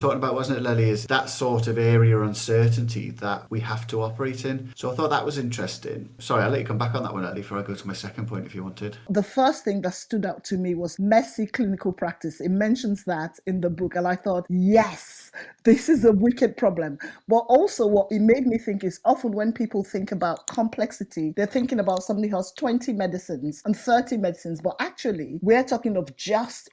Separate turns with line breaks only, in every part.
talking about, wasn't it, Lelly, is that sort of area of uncertainty that we have to operate in. So I thought that was interesting. Sorry, I'll let you come back on that one, Lelly, before I go to my second point if you wanted.
The first thing that stood out to me was messy clinical practice. It mentions that in the book, and I thought, yes, this is a wicked problem. But also what it made me think is often when people think about complexity, they're thinking about somebody who has 20 medicines and 30 medicines, but actually we're talking of just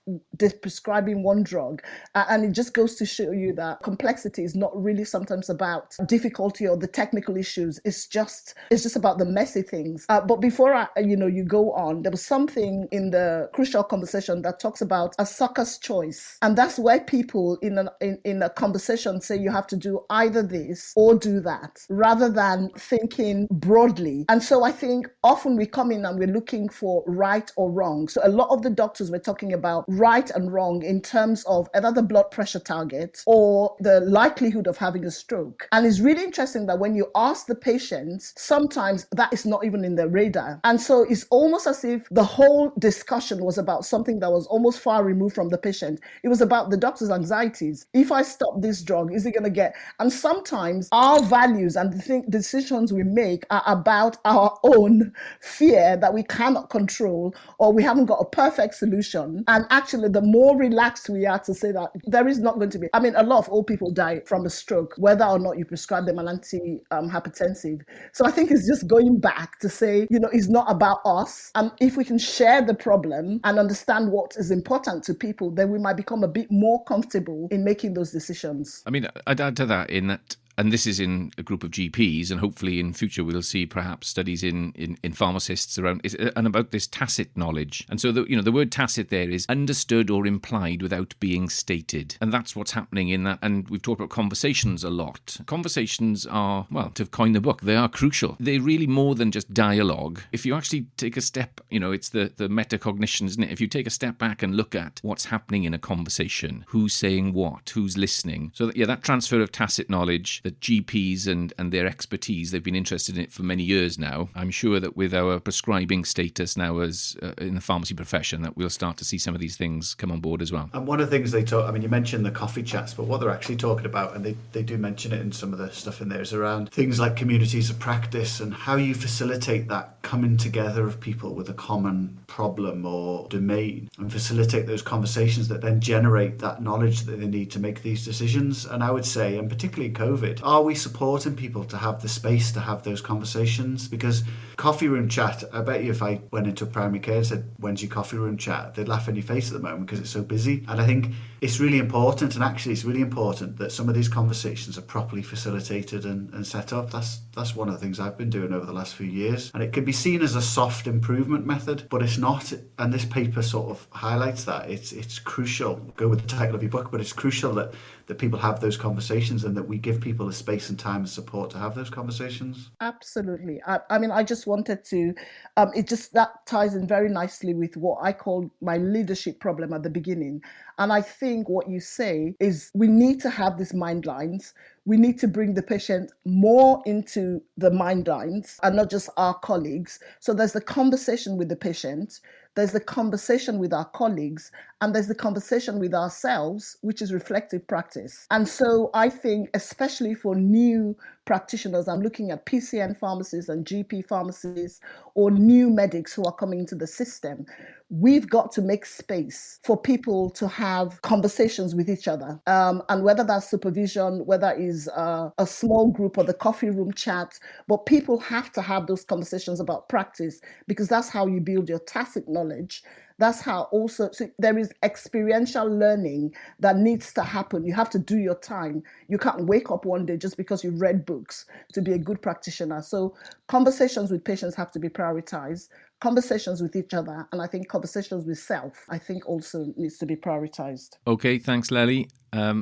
prescribing one drug. And it just goes to show you that complexity is not really sometimes about difficulty or the technical issues. It's just about the messy things. But before you go on, there was something in the crucial conversation that talks about a sucker's choice, and that's where people in a conversation say you have to do either this or do that, rather than thinking broadly. And so I think often we come in and we're looking for right or wrong. So a lot of the doctors were talking about right and wrong in terms of either the blood pressure target or the likelihood of having a stroke. And it's really interesting that when you ask the patients, sometimes that is not even in their radar. And so it's almost as if the whole discussion was about something that was almost far removed from the patient. It was about the doctor's anxieties. If I stop this drug, is it going to get? And sometimes our values and the decisions we make are about our own fear that we cannot control, or we haven't got a perfect solution. And actually, the more relaxed we are to say that there is not going to be, I mean, a lot of old people die from a stroke, whether or not you prescribe them an anti-hypertensive. So I think it's just going back to say, it's not about us. And if we can share the problem and understand what is important to people, then we might become a bit more comfortable in making those decisions.
I mean, I'd add to that in that, and this is in a group of GPs, and hopefully in future we'll see perhaps studies in pharmacists around and about this tacit knowledge. And so the word tacit there is understood or implied without being stated, and that's what's happening in that. And we've talked about conversations a lot. Conversations are, well, to coin the book, they are crucial. They're really more than just dialogue. If you actually take a step, it's the metacognition, isn't it? If you take a step back and look at what's happening in a conversation, who's saying what, who's listening, so that transfer of tacit knowledge. That GPs and their expertise, they've been interested in it for many years now. I'm sure that with our prescribing status now as in the pharmacy profession, that we'll start to see some of these things come on board as well.
And one of the things they talk, I mean, you mentioned the coffee chats, but what they're actually talking about, and they do mention it in some of the stuff in there, is around things like communities of practice and how you facilitate that coming together of people with a common problem or domain, and facilitate those conversations that then generate that knowledge that they need to make these decisions. And I would say, and particularly in COVID, are we supporting people to have the space to have those conversations? Because coffee room chat, I bet you if I went into a primary care and said, when's your coffee room chat? They'd laugh in your face at the moment because it's so busy. And I think it's really important, and actually it's really important that some of these conversations are properly facilitated and set up. That's one of the things I've been doing over the last few years. And it can be seen as a soft improvement method, but it's not. And this paper sort of highlights that. It's crucial. Go with the title of your book, but it's crucial that people have those conversations and that we give people the space and time and support to have those conversations.
Absolutely. I mean, I just wanted to, that ties in very nicely with what I call my leadership problem at the beginning. And I think what you say is we need to have these Mindlines. We need to bring the patient more into the Mindlines and not just our colleagues. So there's the conversation with the patient, there's the conversation with our colleagues, and there's the conversation with ourselves, which is reflective practice. And so I think, especially for new practitioners, I'm looking at PCN pharmacists and GP pharmacists or new medics who are coming into the system. We've got to make space for people to have conversations with each other. And whether that's supervision, whether it's a small group or the coffee room chat, but people have to have those conversations about practice, because that's how you build your tacit knowledge. That's how also, so there is experiential learning that needs to happen. You have to do your time. You can't wake up one day just because you read books to be a good practitioner. So conversations with patients have to be prioritized. Conversations with each other, and I think conversations with self, I think also needs to be prioritized.
Okay, thanks, Lelly.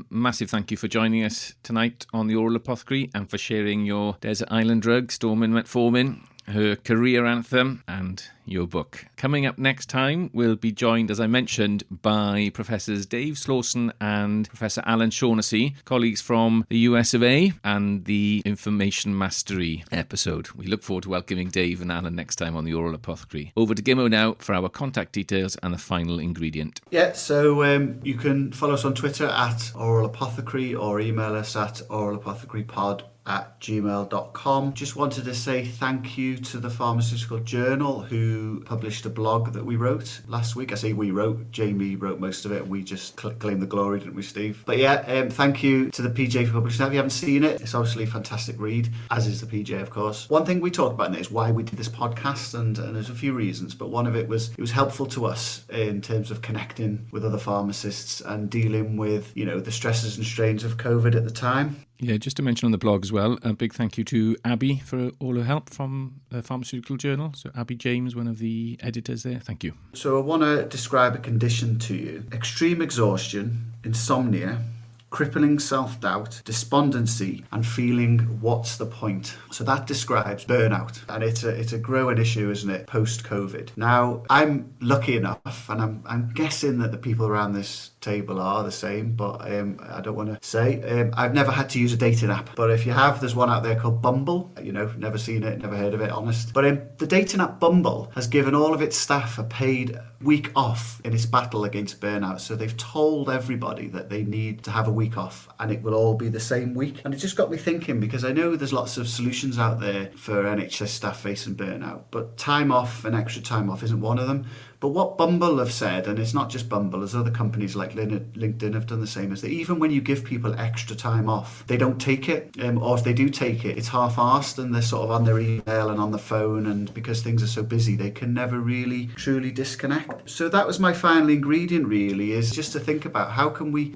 Massive thank you for joining us tonight on The Oral Apothecary and for sharing your desert island drug, Stormin Metformin. her career anthem, and your book. Coming up next time, we'll be joined, as I mentioned, by Professors Dave Slawson and Professor Alan Shaughnessy, colleagues from the US of A and the Information Mastery episode. We look forward to welcoming Dave and Alan next time on the Oral Apothecary. Over to Gimmo now for our contact details and the final ingredient.
Yeah, so you can follow us on Twitter at Oral Apothecary or email us at oralapothecarypod@gmail.com. Just wanted to say thank you to the Pharmaceutical Journal, who published a blog that we wrote last week. I say we wrote, Jamie wrote most of it, and we just claimed the glory, didn't we, Steve? But yeah, thank you to the PJ for publishing that. If you haven't seen it, it's obviously a fantastic read, as is the PJ, of course. One thing we talked about in it is why we did this podcast, and there's a few reasons, but one of it was helpful to us in terms of connecting with other pharmacists and dealing with, the stresses and strains of COVID at the time.
Yeah, just to mention on the blog as well, a big thank you to Abby for all her help from the Pharmaceutical Journal. So Abby James, one of the editors there, thank you.
So I want to describe a condition to you. Extreme exhaustion, insomnia, crippling self-doubt, despondency, and feeling what's the point. So that describes burnout, and it's a growing issue, isn't it, post-COVID. Now, I'm lucky enough, and I'm guessing that the people around this table are the same, but I don't want to say. I've never had to use a dating app, but if you have, there's one out there called Bumble. Never seen it, never heard of it, honest. But the dating app Bumble has given all of its staff a paid week off in its battle against burnout. So they've told everybody that they need to have a week off, and it will all be the same week. And it just got me thinking, because I know there's lots of solutions out there for NHS staff facing burnout, but time off and extra time off isn't one of them. But what Bumble have said, and it's not just Bumble, as other companies like LinkedIn have done the same, is that even when you give people extra time off, they don't take it, or if they do take it, it's half-arsed, and they're sort of on their email and on the phone, and because things are so busy, they can never really truly disconnect. So that was my final ingredient, really, is just to think about how can we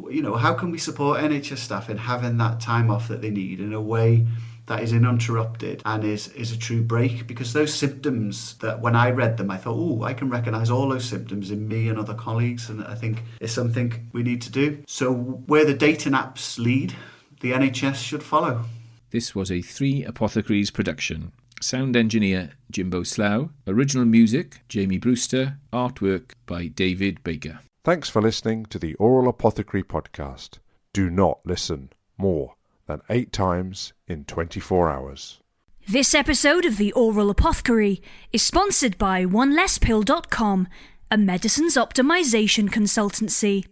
support NHS staff in having that time off that they need in a way that is uninterrupted and is a true break, because those symptoms that when I read them I thought, I can recognise all those symptoms in me and other colleagues, and I think it's something we need to do. So where the dating apps lead, the NHS should follow.
This was a 3 Apothecaries production. Sound engineer Jimbo Slough, original music Jamie Brewster, artwork by David Baker.
Thanks for listening to the Oral Apothecary podcast. Do not listen more than 8 times in 24 hours.
This episode of the Oral Apothecary is sponsored by OneLessPill.com, a medicines optimisation consultancy.